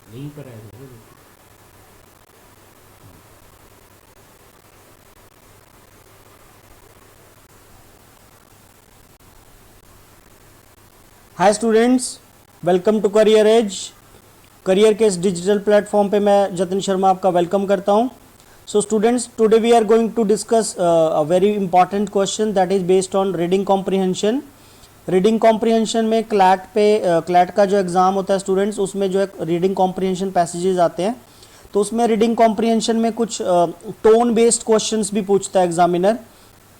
यहीं पर आएगा। Hi students, welcome to Career Edge. Career के इस डिजिटल प्लेटफॉर्म पे मैं जतिन शर्मा आपका वेलकम करता हूं। So students, today we are going to discuss a very important question that is based on reading comprehension. Reading comprehension में क्लैट पे CLAT का जो एग्ज़ाम होता है स्टूडेंट्स, उसमें जो है रीडिंग कॉम्प्रिहेंशन पैसेजेस आते हैं। तो उसमें रीडिंग कॉम्प्रिहेंशन में कुछ टोन बेस्ड क्वेश्चंस भी पूछता है examiner.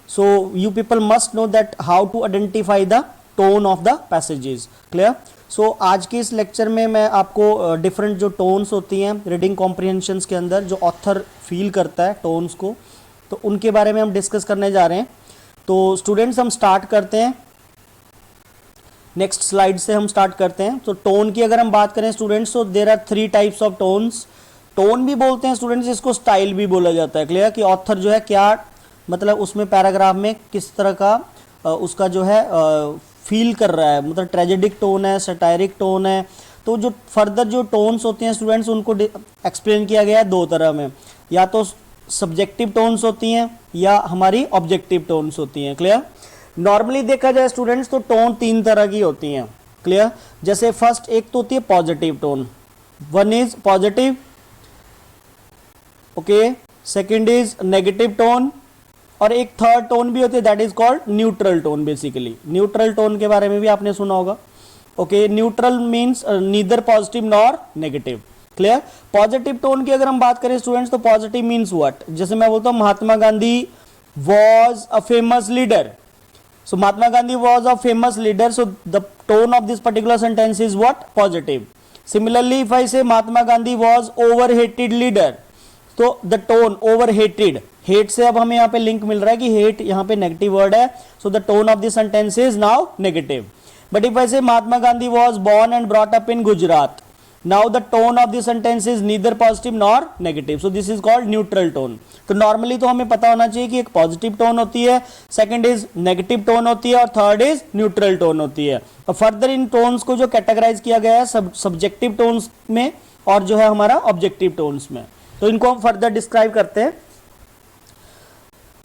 So you people must know that how to identify the tone of the passages. Clear? So आज के इस लेक्चर में मैं आपको डिफरेंट जो टोन्स होती हैं रीडिंग कॉम्प्रिहेंशंस के अंदर, जो ऑथर फील करता है टोन्स को, तो उनके बारे में हम डिस्कस करने जा रहे हैं। तो स्टूडेंट्स, हम स्टार्ट करते हैं। नेक्स्ट स्लाइड से हम स्टार्ट करते हैं। तो टोन की अगर हम बात करें स्टूडेंट्स, तो there are 3 types of tones. Tone भी बोलते हैं स्टूडेंट्स, इसको स्टाइल भी बोला जाता है। क्लियर? कि ऑथर जो है क्या मतलब उसमें पैराग्राफ में किस तरह का उसका जो है फील कर रहा है, मतलब ट्रेजेडिक टोन है, सटायरिक टोन है। तो जो फर्दर जो टोन्स होती हैं स्टूडेंट्स, उनको एक्सप्लेन किया गया है 2 तरह में, या तो सब्जेक्टिव टोन्स होती हैं या हमारी ऑब्जेक्टिव टोन्स होती हैं। क्लियर? नॉर्मली देखा जाए स्टूडेंट्स तो टोन 3 तरह की होती हैं। क्लियर? जैसे फर्स्ट एक तो होती है positive tone, one is positive, okay, second is negative tone, और एक थर्ड टोन भी होती है that is called neutral tone. Basically neutral tone के बारे में भी आपने सुना होगा। Okay, neutral means neither positive nor negative. Clear? Positive tone की अगर हम बात करें स्टूडेंट्स, तो पॉजिटिव मींस व्हाट, जैसे मैं बोलता हूं Mahatma Gandhi was a famous leader. So Mahatma Gandhi was a famous leader, so the tone of this particular sentence is what, positive. Similarly if I say Mahatma Gandhi was over hated leader, तो the tone over hated, hate से अब हमें यहाँ पे link मिल रहा है कि hate यहाँ पे नेगेटिव वर्ड है, so the tone of this sentence is now negative. But if I say Mahatma Gandhi was born and brought up in Gujarat, now the tone of this sentence is neither positive nor negative, so this is called neutral tone. तो normally तो हमें पता होना चाहिए कि एक positive tone होती है, सेकंड इज नेगेटिव टोन होती है, और थर्ड इज न्यूट्रल टोन होती है। और फर्दर इन टोन्स को जो कैटेगराइज किया गया है सब्जेक्टिव टोन्स में और जो है हमारा ऑब्जेक्टिव टोन्स में। तो इनको हम फर्दर डिस्क्राइब करते हैं।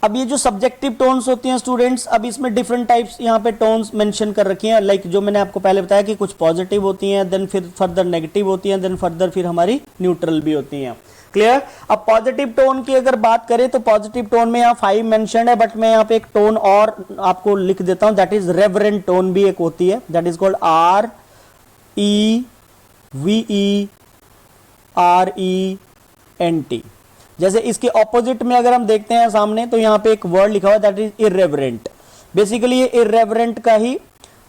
अब ये जो सब्जेक्टिव टोन्स होती हैं स्टूडेंट्स, अब इसमें डिफरेंट टाइप्स यहाँ पे टोन्स मेंशन कर रखी हैं, लाइक जो मैंने आपको पहले बताया कि कुछ पॉजिटिव होती हैं, देन फिर फर्दर नेगेटिव होती हैं, देन फर्दर फिर हमारी न्यूट्रल भी होती हैं। क्लियर? अब पॉजिटिव टोन की अगर बात करें तो पॉजिटिव टोन में यहाँ 5 मेंशन्ड है, बट मैं यहाँ पे एक टोन और आपको लिख देता हूँ, दैट इज रेवरेंट टोन भी एक होती है, दैट इज कॉल्ड REVERENT। जैसे इसके ऑपोजिट में अगर हम देखते हैं सामने, तो यहाँ पे एक वर्ड लिखा हुआ है दैट इज इर्रेवरेंट। बेसिकली ये इर्रेवरेंट का ही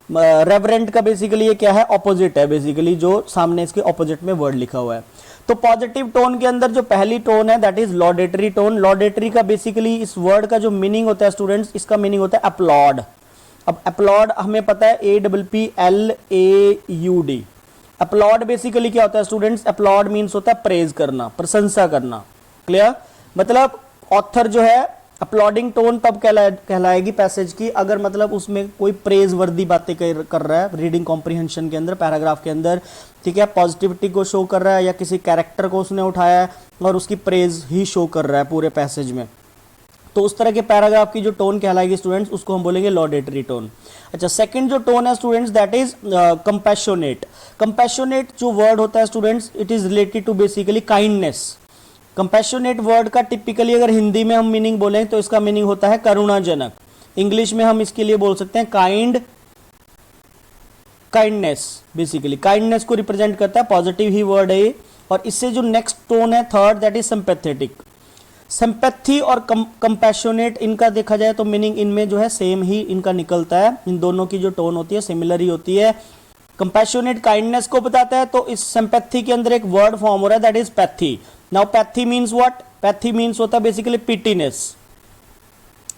रेवरेंट का बेसिकली ये क्या है, ऑपोजिट है, बेसिकली जो सामने इसके ऑपोजिट में वर्ड लिखा हुआ है। तो पॉजिटिव टोन के अंदर जो पहली टोन है दैट इज लॉडेटरी टोन। लॉडेटरी का बेसिकली इस वर्ड का जो मीनिंग होता है स्टूडेंट्स, इसका मीनिंग होता है अपलॉड। अब अपलॉड हमें पता है APPLAUD। अपलॉड बेसिकली क्या होता है स्टूडेंट्स, अपलॉड मीन्स होता है प्रेज करना, प्रशंसा करना। क्लियर? मतलब ऑथर जो है अपलॉडिंग टोन तब कहलाएगी पैसेज की अगर मतलब उसमें कोई प्रेज वर्दी बातें कर रहा है रीडिंग कॉम्प्रिहेंशन के अंदर, पैराग्राफ के अंदर। ठीक है? पॉजिटिविटी को शो कर रहा है या किसी कैरेक्टर को उसने उठाया है और उसकी प्रेज ही शो कर रहा है पूरे पैसेज में, तो उस तरह के पैराग्राफ की जो टोन कहलाएगी स्टूडेंट्स, उसको हम बोलेंगे लॉडेटरी टोन। अच्छा, सेकंड जो टोन है students that is compassionate. Compassionate जो वर्ड होता है students, it is related to basically kindness. Compassionate word का टिपिकली अगर हिंदी में हम मीनिंग बोलें तो इसका मीनिंग होता है करुणाजनक। इंग्लिश में हम इसके लिए बोल सकते हैं काइंडनेस। बेसिकली काइंडनेस को रिप्रेजेंट करता है, पॉजिटिव ही वर्ड है ये। और इससे जो नेक्स्ट टोन है third that is sympathetic. Sympathy और कंपैशनेट इनका देखा जाए तो मीनिंग इनमें जो है सेम ही इनका निकलता है, इन दोनों की जो टोन होती है सिमिलर ही होती है। कंपैशनेट काइंडनेस को बताता है, तो इस सिंपैथी के अंदर एक वर्ड फॉर्म हो रहा है that is pathy. Now pathy means what, pathy means होता है बेसिकली पिटीनेस।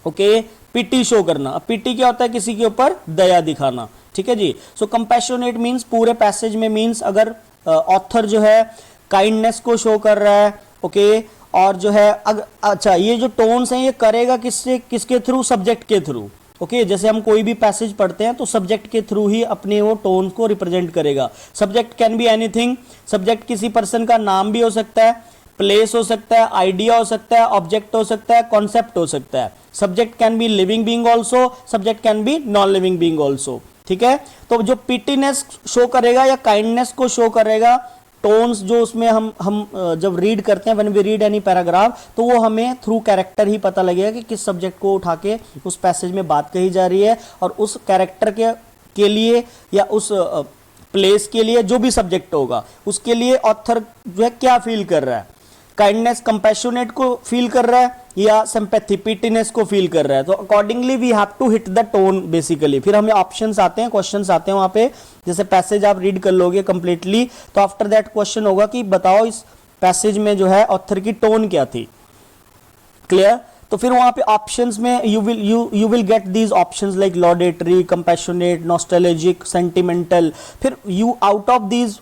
ओके, पिटी शो करना। अब पिटी क्या होता है, किसी के ऊपर दया दिखाना। ठीक है जी? सो कंपैशनेट मीन्स पूरे पैसेज में मीन्स अगर ऑथर जो है काइंडनेस को शो कर रहा है, ओके, और जो है अच्छा ये जो टोन्स हैं ये करेगा किससे, किसके थ्रू, सब्जेक्ट के थ्रू। ओके जैसे हम कोई भी पैसेज पढ़ते हैं तो सब्जेक्ट के थ्रू ही अपने वो टोन को रिप्रेजेंट करेगा। Subject can be anything, subject किसी पर्सन का नाम भी हो सकता है, प्लेस हो सकता है, आइडिया हो सकता है, ऑब्जेक्ट हो सकता है, कॉन्सेप्ट हो सकता है। Subject can be living being also, subject can be non living being also. ठीक है, तो जो पीटीनेस शो करेगा या काइंडनेस को शो करेगा, टोन्स जो उसमें हम जब रीड करते हैं, when we read any paragraph, तो वो हमें थ्रू कैरेक्टर ही पता लगेगा कि किस सब्जेक्ट को उठा के उस पैसेज में बात कही जा रही है, और उस कैरेक्टर के लिए या उस प्लेस के लिए जो भी सब्जेक्ट होगा उसके लिए ऑथर जो है क्या फील कर रहा है, काइंडनेस कंपैशनेट को फील कर रहा है या सिंपैथी पीटीनेस को फील कर रहा है। तो accordingly we have to hit the tone basically. फिर हमें ऑप्शंस आते हैं, क्वेश्चंस आते हैं वहां पे, जैसे पैसेज आप रीड कर लोगे कंप्लीटली तो आफ्टर दैट क्वेश्चन होगा कि बताओ इस पैसेज में जो है ऑथर की टोन क्या थी। क्लियर? तो फिर वहां पे ऑप्शंस में you will get these options like laudatory, compassionate, nostalgic, sentimental. फिर you out of these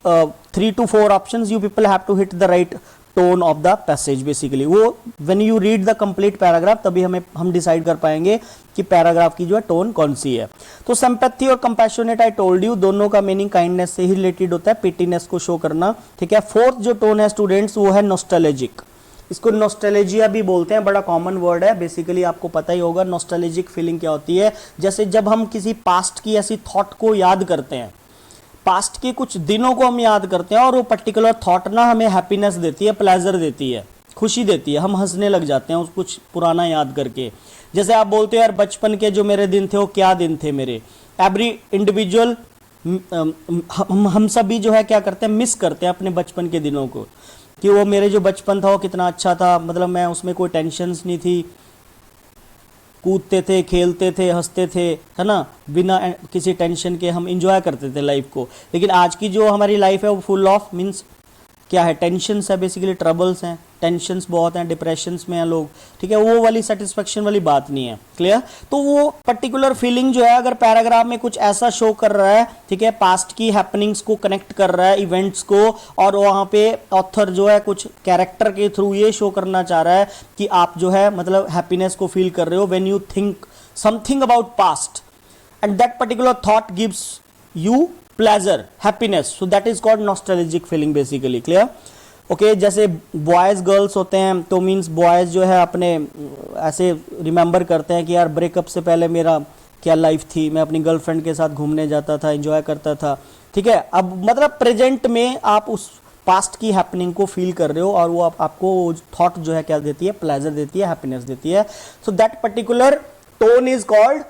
3 to 4 options you people have to hit the right tone of the passage basically. वो when you read the complete paragraph तभी हम decide कर पाएंगे कि paragraph की जो है टोन कौन सी है। तो सिंपैथी और कंपैशनेट आई टोल्ड यू दोनों का मीनिंग काइंडनेस से ही रिलेटेड होता है, पिटीनेस को शो करना। ठीक है, फोर्थ जो टोन है स्टूडेंट्स वो है नॉस्टैल्जिक। इसको नॉस्टैल्जिया भी बोलते हैं, बड़ा कॉमन वर्ड है बेसिकली, आपको पता ही होगा नॉस्टैल्जिक फीलिंग क्या होती है। जैसे जब हम किसी पास्ट की ऐसी थॉट को याद करते हैं, पास्ट के कुछ दिनों को हम याद करते हैं और वो पर्टिकुलर थॉट ना हमें हैप्पीनेस देती है, प्लेजर देती है, खुशी देती है, हम हंसने लग जाते हैं उस कुछ पुराना याद करके। जैसे आप बोलते हो यार बचपन के जो मेरे दिन थे वो क्या दिन थे मेरे। एवरी इंडिविजुअल हम सभी जो है क्या करते हैं, मिस करते हैं अपने बचपन के दिनों को, कि वो मेरे जो बचपन था वो कितना अच्छा था, मतलब मैं उसमें कोई टेंशन्स नहीं थी, कूदते थे, खेलते थे, हंसते थे, है ना, बिना किसी टेंशन के हम इंजॉय करते थे लाइफ को। लेकिन आज की जो हमारी लाइफ है वो फुल ऑफ मीन्स क्या है, टेंशन्स है बेसिकली, ट्रबल्स हैं, टेंशन्स बहुत हैं, डिप्रेशंस में हैं लोग। ठीक है, वो वाली सेटिस्फेक्शन वाली बात नहीं है। क्लियर? तो वो पर्टिकुलर फीलिंग जो है अगर पैराग्राफ में कुछ ऐसा शो कर रहा है, ठीक है, पास्ट की हैपनिंग्स को कनेक्ट कर रहा है, इवेंट्स को, और वहाँ पे ऑथर जो है कुछ कैरेक्टर के थ्रू ये शो करना चाह रहा है कि आप जो है मतलब हैप्पीनेस को फील कर रहे हो when you think something about past and that particular thought gives you pleasure, happiness, so that is called nostalgic feeling basically. clear? Okay जैसे बॉयज़ गर्ल्स होते हैं तो मीन्स बॉयज़ जो है अपने ऐसे रिमेंबर करते हैं कि यार ब्रेकअप से पहले मेरा क्या लाइफ थी, मैं अपनी गर्लफ्रेंड के साथ घूमने जाता था, एंजॉय करता था। ठीक है, अब मतलब प्रेजेंट में आप उस पास्ट की हैपनिंग को फील कर रहे हो और वो आपको थॉट जो है क्या देती है, प्लेजर देती है, हैप्पीनेस देती है। So that particular tone is called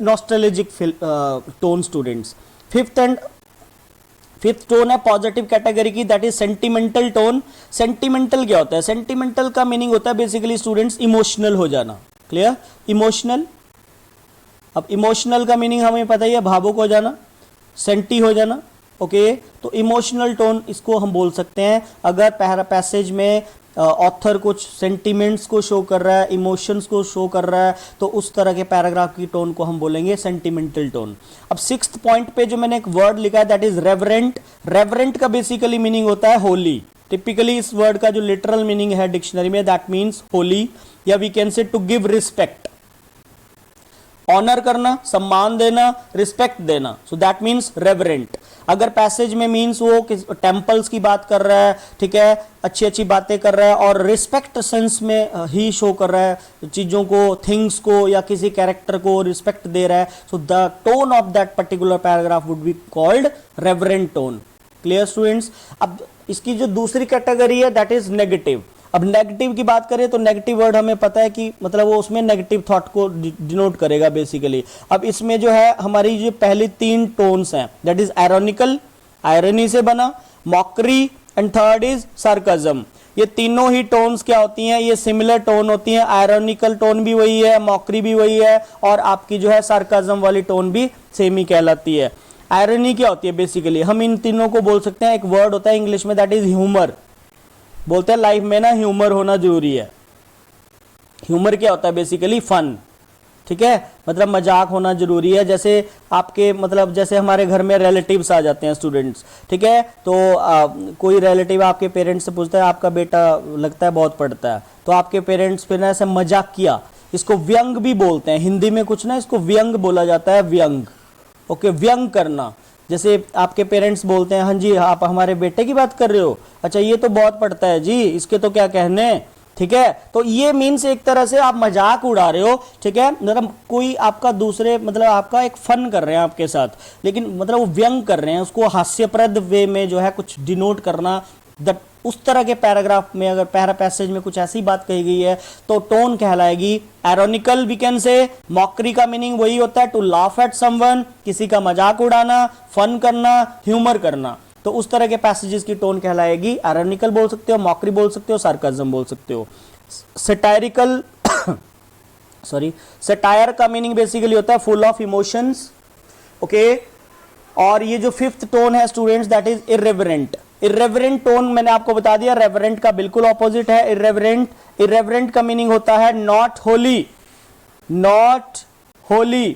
nostalgic tone students. Fifth tone है पॉजिटिव कैटेगरी की, that is sentimental tone. Sentimental क्या होता है? सेंटिमेंटल का मीनिंग होता है बेसिकली स्टूडेंट्स इमोशनल हो जाना। क्लियर? इमोशनल, अब इमोशनल का मीनिंग हमें पता ही है, भावुक हो जाना, सेंटी हो जाना। ओके तो इमोशनल टोन इसको हम बोल सकते हैं अगर पैसेज में ऑथर कुछ सेंटिमेंट्स को शो कर रहा है, इमोशंस को शो कर रहा है, तो उस तरह के पैराग्राफ की टोन को हम बोलेंगे सेंटिमेंटल टोन। अब सिक्स्थ पॉइंट पे जो मैंने एक वर्ड लिखा है दैट इज रेवरेंट। रेवरेंट का बेसिकली मीनिंग होता है होली। टिपिकली इस वर्ड का जो लिटरल मीनिंग है डिक्शनरी में दैट मीन्स होली, या we can say to give respect, honour करना, सम्मान देना, रिस्पेक्ट देना, सो दैट मीन्स रेवरेंट। अगर पैसेज में मीन्स वो टेम्पल्स की बात कर रहा है, ठीक है, अच्छी अच्छी बातें कर रहा है और रिस्पेक्ट सेंस में ही शो कर रहा है चीज़ों को, थिंग्स को, या किसी कैरेक्टर को रिस्पेक्ट दे रहा है, so the tone of that particular paragraph would be called reverent tone. Clear students? अब इसकी जो दूसरी कैटेगरी है दैट इज नेगेटिव। अब नेगेटिव की बात करें तो नेगेटिव वर्ड हमें पता है कि मतलब वो उसमें नेगेटिव थॉट को डिनोट करेगा बेसिकली। अब इसमें जो है हमारी जो पहली 3 टोन्स हैं दैट इज आयरॉनिकल, आयरनी से बना, mockery and third is sarcasm. ये तीनों ही टोन्स क्या होती हैं? ये सिमिलर टोन होती हैं। आयरॉनिकल टोन भी वही है, मॉकरी भी वही है, और आपकी जो है सार्काज्म वाली टोन भी सेम ही कहलाती है। आयरनी क्या होती है बेसिकली? हम इन तीनों को बोल सकते हैं, एक वर्ड होता है इंग्लिश में दैट इज ह्यूमर। बोलते हैं लाइफ में ना ह्यूमर होना जरूरी है। ह्यूमर क्या होता है बेसिकली? फन। ठीक है, मतलब मजाक होना जरूरी है। जैसे आपके मतलब जैसे हमारे घर में रिलेटिव्स आ जाते हैं स्टूडेंट्स, ठीक है, तो कोई रिलेटिव आपके पेरेंट्स से पूछता है आपका बेटा लगता है बहुत पढ़ता है, तो आपके पेरेंट्स फिर ऐसे मजाक किया इसको व्यंग भी बोलते हैं, हिंदी में कुछ ना इसको व्यंग बोला जाता है, व्यंग। ओके, व्यंग करना। जैसे आपके पेरेंट्स बोलते हैं हाँ जी आप हमारे बेटे की बात कर रहे हो, अच्छा ये तो बहुत पढ़ता है जी, इसके तो क्या कहने, ठीक है। तो ये मीन्स एक तरह से आप मजाक उड़ा रहे हो, ठीक है, मतलब कोई आपका दूसरे मतलब आपका एक फन कर रहे हैं आपके साथ, लेकिन मतलब वो व्यंग कर रहे हैं, उसको हास्यप्रद वे में जो है कुछ डिनोट करना। उस तरह के पैराग्राफ में अगर पैसेज में कुछ ऐसी बात कही गई है तो टोन कहलाएगी ironical. We can say mockery का मीनिंग वही होता है टू लाफ एट समवन, किसी का मजाक उड़ाना, फन करना, ह्यूमर करना। तो उस तरह के पैसेजेस की टोन कहलाएगी एरोनिकल बोल सकते हो, मॉकरी बोल सकते हो, सार्काज्म बोल सकते हो। सटायरिकल सॉरी, सटायर का मीनिंग बेसिकली होता है फुल ऑफ इमोशंस। ओके, और ये जो फिफ्थ टोन है स्टूडेंट्स दैट इज इर्रेवरेंट। इर्रेवरेंट टोन मैंने आपको बता दिया, रेवरेंट का बिल्कुल ऑपोजिट है इर्रेवरेंट। इर्रेवरेंट का मीनिंग होता है नॉट होली, नॉट होली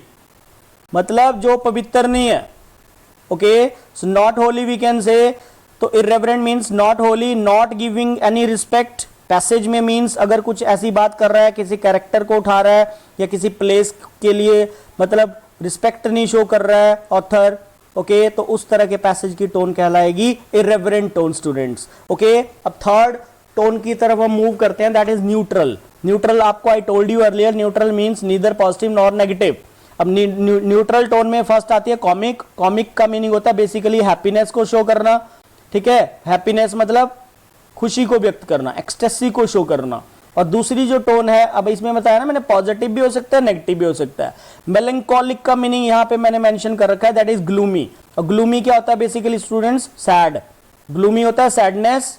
मतलब जो पवित्र नहीं है। Okay, so not holy we can say, तो irreverent means not holy, not giving any respect. Passage में मीन्स अगर कुछ ऐसी बात कर रहा है, किसी कैरेक्टर को उठा रहा है या किसी प्लेस के लिए मतलब रिस्पेक्ट नहीं शो कर रहा है ऑथर, ओके, तो उस तरह के पैसेज की टोन कहलाएगी इर्रेवरेंट टोन स्टूडेंट्स। ओके, अब थर्ड टोन की तरफ हम मूव करते हैं, दैट इज न्यूट्रल। न्यूट्रल आपको आई told you earlier, neutral means neither positive nor negative. अब न्यूट्रल टोन में फर्स्ट आती है कॉमिक। कॉमिक का मीनिंग होता है बेसिकली हैप्पीनेस को शो करना, ठीक है, हैप्पीनेस मतलब खुशी को व्यक्त करना, एक्सटेसी को शो करना। और दूसरी जो टोन है, अब इसमें बताया ना मैंने, पॉजिटिव भी हो सकता है, नेगेटिव भी हो सकता है। मेलंकोलिक का मीनिंग यहाँ पे मैंने मेंशन कर रखा है, दैट इज ग्लूमी। और ग्लूमी क्या होता है बेसिकली स्टूडेंट्स, सैड। ग्लूमी होता है सैडनेस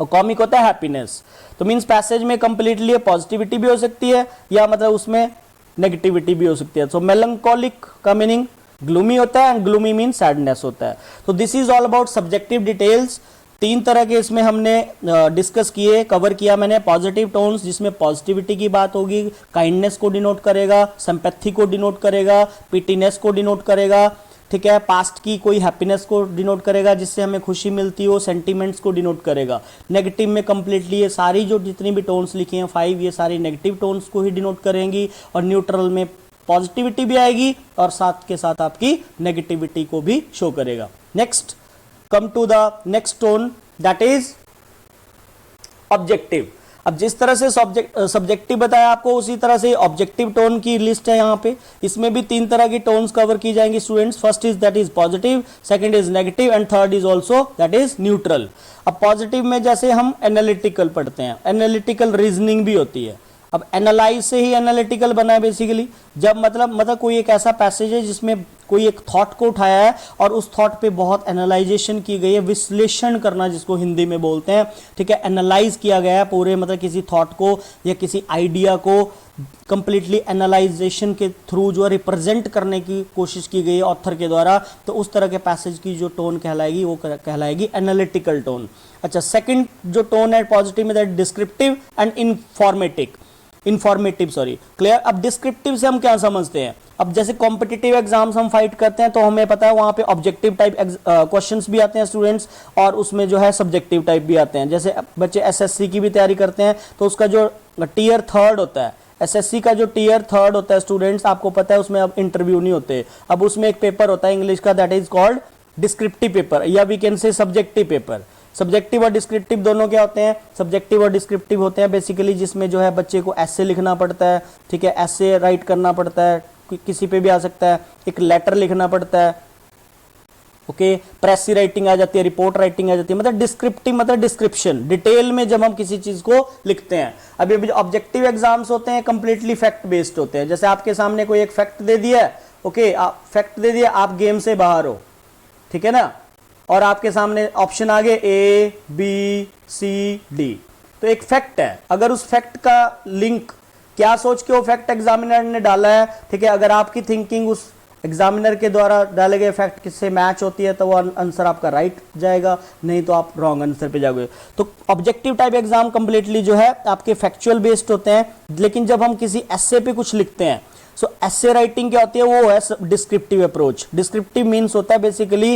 और कॉमिक होता है हैप्पीनेस। तो मीन्स पैसेज में कंप्लीटली पॉजिटिविटी भी हो सकती है या मतलब उसमें नेगेटिविटी भी हो सकती है। सो मेलंकोलिक का मीनिंग ग्लूमी होता है एंड ग्लूमी मीन सैडनेस होता है। तो this is all about subjective details. तीन तरह के इसमें हमने डिस्कस किए, कवर किया मैंने। पॉजिटिव टोन्स जिसमें पॉजिटिविटी की बात होगी, काइंडनेस को डिनोट करेगा, सिंपैथी को डिनोट करेगा, पिटीनेस को डिनोट करेगा, ठीक है, पास्ट की कोई हैप्पीनेस को डिनोट करेगा जिससे हमें खुशी मिलती हो, सेंटीमेंट्स को डिनोट करेगा। नेगेटिव में कंप्लीटली ये सारी जो जितनी भी टोन्स लिखी हैं 5, ये सारी नेगेटिव टोन्स को ही डिनोट करेंगी। और न्यूट्रल में पॉजिटिविटी भी आएगी और साथ के साथ आपकी नेगेटिविटी को भी शो करेगा। Next come to the next tone that is objective। अब जिस तरह से सब्जेक्टिव बताया आपको उसी तरह से ऑब्जेक्टिव टोन की लिस्ट है यहाँ पे। इसमें भी तीन तरह की टोन्स कवर की जाएंगी students. First is that is positive, second is negative and third is also that is neutral. अब पॉजिटिव में जैसे हम एनालिटिकल पढ़ते हैं, एनालिटिकल रीजनिंग भी होती है। अब एनालाइज से ही एनालिटिकल बना है बेसिकली, जब मतलब कोई एक ऐसा पैसेज है जिसमें कोई एक थॉट को उठाया है और उस थॉट पे बहुत एनालाइजेशन की गई है, विश्लेषण करना जिसको हिंदी में बोलते हैं, ठीक है, एनालाइज किया गया है पूरे मतलब किसी थॉट को या किसी आइडिया को कंप्लीटली एनालाइजेशन के थ्रू जो है रिप्रेजेंट करने की कोशिश की गई है ऑथर के द्वारा। तो उस तरह के पैसेज की जो टोन कहलाएगी वो कहलाएगी एनालिटिकल टोन। अच्छा, सेकंड जो टोन है पॉजिटिव में that descriptive and informative sorry, clear. अब डिस्क्रिप्टिव से हम क्या समझते हैं, अब जैसे कॉम्पिटिटिव एग्जाम्स हम फाइट करते हैं तो हमें पता है वहां पे ऑब्जेक्टिव टाइप क्वेश्चंस भी आते हैं स्टूडेंट्स, और उसमें जो है सब्जेक्टिव टाइप भी आते हैं। जैसे बच्चे एसएससी की भी तैयारी करते हैं तो उसका जो टीयर थर्ड होता है, एसएससी का जो टीयर थर्ड होता है स्टूडेंट्स, आपको पता है उसमें अब इंटरव्यू नहीं होते, अब उसमें एक पेपर होता है इंग्लिश का that is called descriptive paper या we can say subjective paper. Subjective और डिस्क्रिप्टिव दोनों क्या होते हैं, सब्जेक्टिव और डिस्क्रिप्टिव होते हैं बेसिकली जिसमें जो है बच्चे को ऐसे लिखना पड़ता है, ठीक है, ऐसे राइट करना पड़ता है, किसी पे भी आ सकता है, एक लेटर लिखना पड़ता है, ओके, प्रेस राइटिंग आ जाती है, रिपोर्ट राइटिंग आ जाती है, मतलब डिस्क्रिप्टिव मतलब डिस्क्रिप्शन, डिटेल में जब हम किसी चीज को लिखते हैं। अभी जो ऑब्जेक्टिव एग्जाम्स होते हैं कंप्लीटली फैक्ट बेस्ड होते हैं। जैसे आपके सामने कोई एक फैक्ट दे दिया है, ओके, फैक्ट दे दिया, आप गेम से बाहर हो, ठीक है ना, और आपके सामने ऑप्शन आ गए ए बी सी डी, तो एक फैक्ट है। अगर उस फैक्ट का लिंक क्या सोच के वो फैक्ट एग्जामिनर ने डाला है, ठीक है, अगर आपकी थिंकिंग उस एग्जामिनर के द्वारा डाले गए फैक्ट किससे मैच होती है तो वो आंसर आपका राइट जाएगा, नहीं तो आप रॉन्ग आंसर पे जाओगे। तो ऑब्जेक्टिव टाइप एग्जाम कंप्लीटली जो है आपके फैक्चुअल बेस्ड होते हैं। लेकिन जब हम किसी एस्से पे कुछ लिखते हैं, सो एस्से राइटिंग क्या होती है, वो है डिस्क्रिप्टिव अप्रोच। डिस्क्रिप्टिव मीन्स होता है basically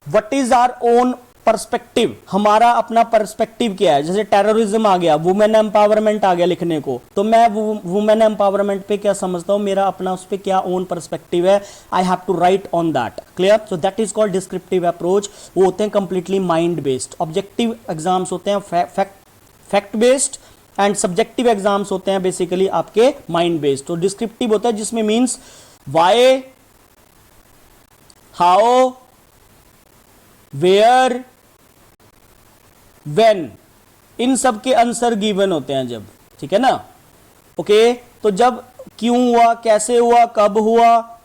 what is our own perspective, हमारा अपना पर्सपेक्टिव क्या है। जैसे टेररिज्म आ गया, वुमेन एम्पावरमेंट आ गया लिखने को, तो मैं वुमेन एम्पावरमेंट पे क्या समझता हूं, मेरा अपना उस पे क्या ओन पर्सपेक्टिव है, I have to write on that. Clear? So that is called descriptive approach. वो होते हैं completely mind based. Objective exams होते हैं fact based, and subjective exams होते हैं बेसिकली आपके माइंड बेस्ड। तो डिस्क्रिप्टिव होता है जिसमें means why, how, where, when, इन सब के आंसर गिवन होते हैं जब, ठीक है ना। ओके, तो जब क्यों हुआ, कैसे हुआ, कब हुआ,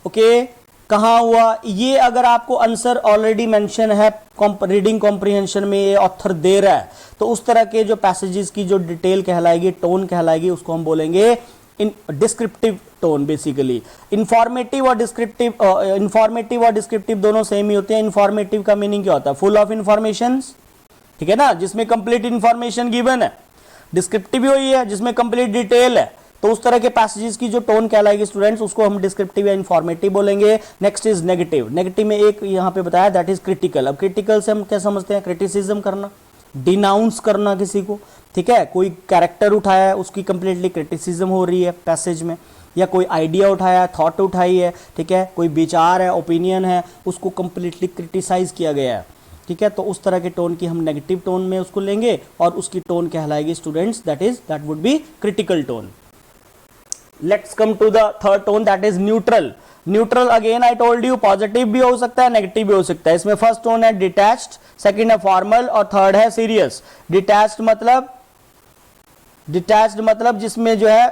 ओके, कहां हुआ, ये अगर आपको आंसर ऑलरेडी मेंशन है रीडिंग कॉम्प्रिहेंशन में, ये ऑथर दे रहा है, तो उस तरह के जो पैसेजेस की जो डिटेल कहलाएगी, टोन कहलाएगी, उसको हम बोलेंगे इन डिस्क्रिप्टिव टोन। बेसिकली इंफॉर्मेटिव और डिस्क्रिप्टिव दोनों सेम ही होते हैं। इंफॉर्मेटिव का मीनिंग क्या होता है? फुल ऑफ इंफॉर्मेशन, ठीक है ना, जिसमें कंप्लीट इंफॉर्मेशन गिवन है। डिस्क्रिप्टिव वही है जिसमें कंप्लीट डिटेल है। तो उस तरह के पैसेजेस की जो टोन कहलाएगी स्टूडेंट्स, उसको हम डिस्क्रिप्टिव या इंफॉर्मेटिव बोलेंगे। Next is negative. नेगेटिव में एक यहां पे बताया, दैट इज क्रिटिकल। अब क्रिटिकल से हम क्या समझते हैं? क्रिटिसिज्म करना, डिनाउंस करना किसी को, ठीक है। कोई कैरेक्टर उठाया है, उसकी कंप्लीटली क्रिटिसिज्म हो रही है पैसेज में, या कोई आइडिया उठाया है, थॉट उठाई है, ठीक है, कोई विचार है, ओपिनियन है, उसको कंप्लीटली क्रिटिसाइज किया गया है, ठीक है। तो उस तरह के टोन की हम नेगेटिव टोन में उसको लेंगे, और उसकी टोन कहलाएगी students, that would be critical tone. Let's come to the third tone, that is neutral. Neutral again I told you positive भी हो सकता है, नेगेटिव भी हो सकता है। इसमें फर्स्ट टोन है डिटैच्ड, सेकंड है फॉर्मल, और थर्ड है सीरियस। डिटैच्ड मतलब जिसमें जो है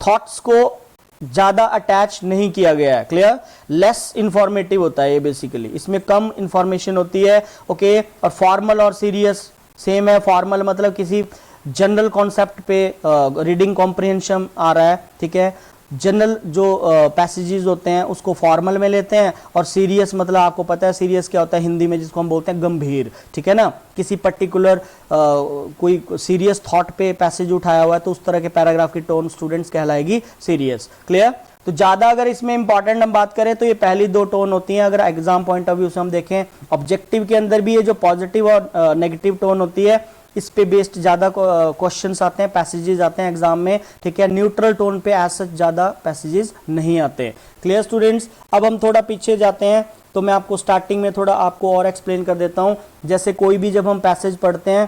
थॉट्स को ज्यादा अटैच नहीं किया गया है। क्लियर? लेस इंफॉर्मेटिव होता है ये बेसिकली, इसमें कम इंफॉर्मेशन होती है। ओके, और फॉर्मल और सीरियस सेम है। फॉर्मल मतलब किसी जनरल कॉन्सेप्ट पे रीडिंग कॉम्प्रिहेंशन आ रहा है, ठीक है। जनरल जो पैसेजेस होते हैं उसको फॉर्मल में लेते हैं, और सीरियस मतलब आपको पता है सीरियस क्या होता है हिंदी में, जिसको हम बोलते हैं गंभीर, ठीक है ना। किसी पर्टिकुलर कोई सीरियस थॉट पे पैसेज उठाया हुआ है, तो उस तरह के पैराग्राफ की टोन स्टूडेंट्स कहलाएगी सीरियस। क्लियर? तो ज्यादा अगर इसमें इंपॉर्टेंट हम बात करें तो ये पहली दो टोन होती हैं। अगर एग्जाम पॉइंट ऑफ व्यू से हम देखें, ऑब्जेक्टिव के अंदर भी ये जो पॉजिटिव और नेगेटिव टोन होती है, इस पे बेस्ड ज्यादा क्वेश्चंस आते हैं, पैसेजेस आते हैं एग्जाम में, ठीक है। न्यूट्रल टोन पे एज सच ज्यादा पैसेजेस नहीं आते। Clear students? अब हम थोड़ा पीछे जाते हैं, तो मैं आपको स्टार्टिंग में थोड़ा आपको और एक्सप्लेन कर देता हूं। जैसे कोई भी जब हम पैसेज पढ़ते हैं,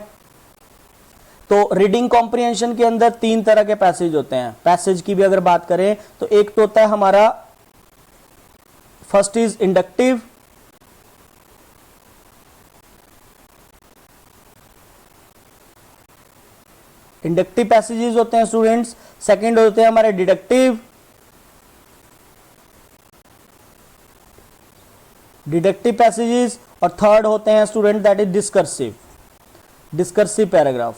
तो रीडिंग कॉम्प्रिहेंशन के अंदर तीन तरह के पैसेज होते हैं। पैसेज की भी अगर बात करें तो एक तो होता है हमारा, first is inductive, inductive passages होते हैं स्टूडेंट्स। सेकंड होते हैं हमारे डिडक्टिव, पैसेजेस, और थर्ड होते हैं student that is discursive paragraph.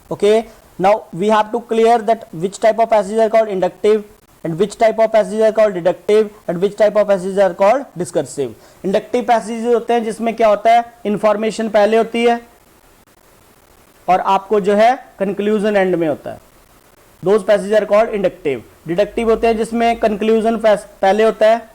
Okay, now we have to clear that which type of passages are called inductive, and which type of passages are called deductive, and which type of passages are called discursive. Inductive passages होते हैं जिसमें क्या होता है, information पहले होती है और आपको जो है कंक्लूजन एंड में होता है। Those passages are called inductive. Deductive होते हैं जिसमें कंक्लूजन पहले होता है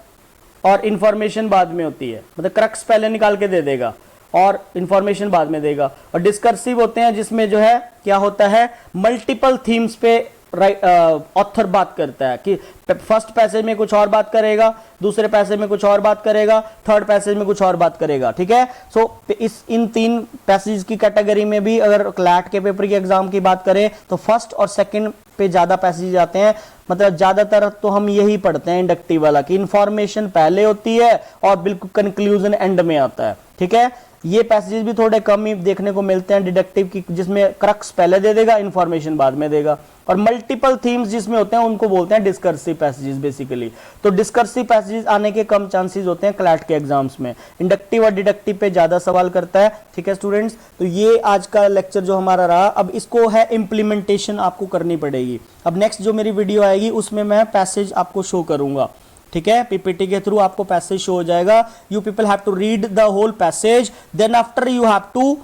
और इंफॉर्मेशन बाद में होती है, मतलब क्रक्स पहले निकाल के दे देगा और इंफॉर्मेशन बाद में देगा। और डिस्कर्सिव होते हैं जिसमें जो है क्या होता है, मल्टीपल थीम्स पे ऑथर बात करता है कि फर्स्ट पैसेज में कुछ और बात करेगा, दूसरे पैसेज में कुछ और बात करेगा, थर्ड पैसेज में कुछ और बात करेगा, ठीक है। सो इन तीन पैसेज की कैटेगरी में भी अगर क्लैट के पेपर के एग्जाम की बात करें तो फर्स्ट और सेकंड पे ज्यादा पैसेज आते हैं। मतलब ज्यादातर तो हम यही पढ़ते हैं इंडक्टिव वाला कि इंफॉर्मेशन पहले होती है और बिल्कुल कंक्लूजन एंड में आता है, ठीक है। ये पैसेजेस भी थोड़े कम ही देखने को मिलते हैं डिडक्टिव की, जिसमें क्रक्स पहले दे देगा, इंफॉर्मेशन बाद में देगा। और मल्टीपल थीम्स जिसमें होते हैं उनको बोलते हैं डिस्कर्सिव पैसेजेस बेसिकली। तो डिस्कर्सिव पैसेजेस आने के कम चांसेस होते हैं क्लैट के एग्जाम्स में। इंडक्टिव और डिडक्टिव पे ज्यादा सवाल करता है, ठीक है स्टूडेंट्स। तो ये आज का लेक्चर जो हमारा रहा, अब इसको है इम्प्लीमेंटेशन आपको करनी पड़ेगी। अब नेक्स्ट जो मेरी वीडियो आएगी उसमें मैं पैसेज आपको शो करूंगा, ठीक है। पीपीटी के थ्रू आपको पैसेज शो हो जाएगा। You people have to read the whole passage, then after you have to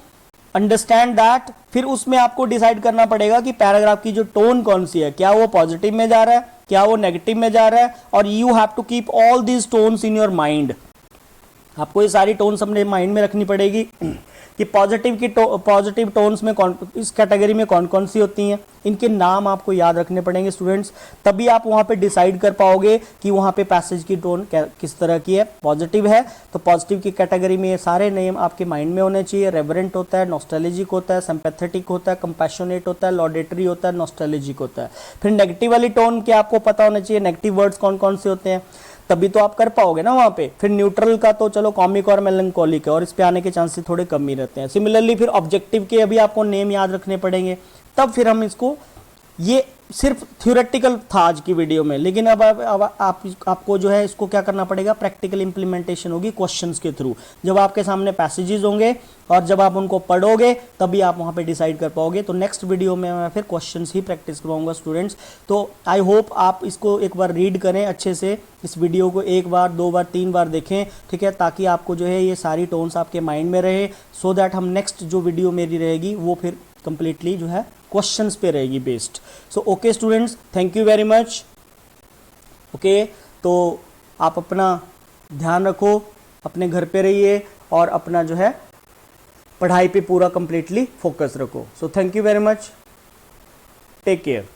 understand that. फिर उसमें आपको डिसाइड करना पड़ेगा कि पैराग्राफ की जो टोन कौन सी है, क्या वो पॉजिटिव में जा रहा है क्या वो नेगेटिव में जा रहा है, और you have to keep all these tones in your mind. आपको ये सारी टोन्स अपने माइंड में रखनी पड़ेगी कि पॉजिटिव टोन्स में इस कैटेगरी में कौन कौन सी होती हैं, इनके नाम आपको याद रखने पड़ेंगे स्टूडेंट्स, तभी आप वहाँ पे डिसाइड कर पाओगे कि वहाँ पे पैसेज की टोन किस तरह की है। पॉजिटिव है तो पॉजिटिव की कैटेगरी में ये सारे नेम आपके माइंड में होने चाहिए। रेवरेंट होता है, नॉस्टैल्जिक होता है, सिंपैथेटिक होता है, कंपैशनेट होता है, लॉडेटरी होता है, नॉस्टैल्जिक होता है। फिर नेगेटिव वाली टोन के आपको पता होना चाहिए, नेगेटिव वर्ड्स कौन कौन से होते हैं, तभी तो आप कर पाओगे ना वहाँ पे। फिर न्यूट्रल का तो चलो कॉमिक और मेलंकोलिक है, और इस पे आने के चांसेस थोड़े कम ही रहते हैं। सिमिलरली फिर ऑब्जेक्टिव के अभी आपको नेम याद रखने पड़ेंगे, तब फिर हम इसको, ये सिर्फ थ्योरेटिकल था आज की वीडियो में, लेकिन अब आपको जो है इसको क्या करना पड़ेगा, प्रैक्टिकल इंप्लीमेंटेशन होगी क्वेश्चंस के थ्रू। जब आपके सामने पैसेजेस होंगे और जब आप उनको पढ़ोगे तभी आप वहाँ पे डिसाइड कर पाओगे। तो नेक्स्ट वीडियो में मैं फिर क्वेश्चंस ही प्रैक्टिस करवाऊंगा स्टूडेंट्स। तो आई होप आप इसको एक बार रीड करें अच्छे से, इस वीडियो को 1 बार 2 बार 3 बार देखें, ठीक है, ताकि आपको जो है ये सारी टोन्स आपके माइंड में रहे, सो दैट हम नेक्स्ट जो वीडियो मेरी रहेगी वो फिर कंप्लीटली जो है क्वेश्चंस पे रहेगी based. So okay students, thank you very much. Okay, तो आप अपना ध्यान रखो, अपने घर पे रहिए और अपना जो है पढ़ाई पे पूरा कंप्लीटली फोकस रखो। So thank you very much, take care.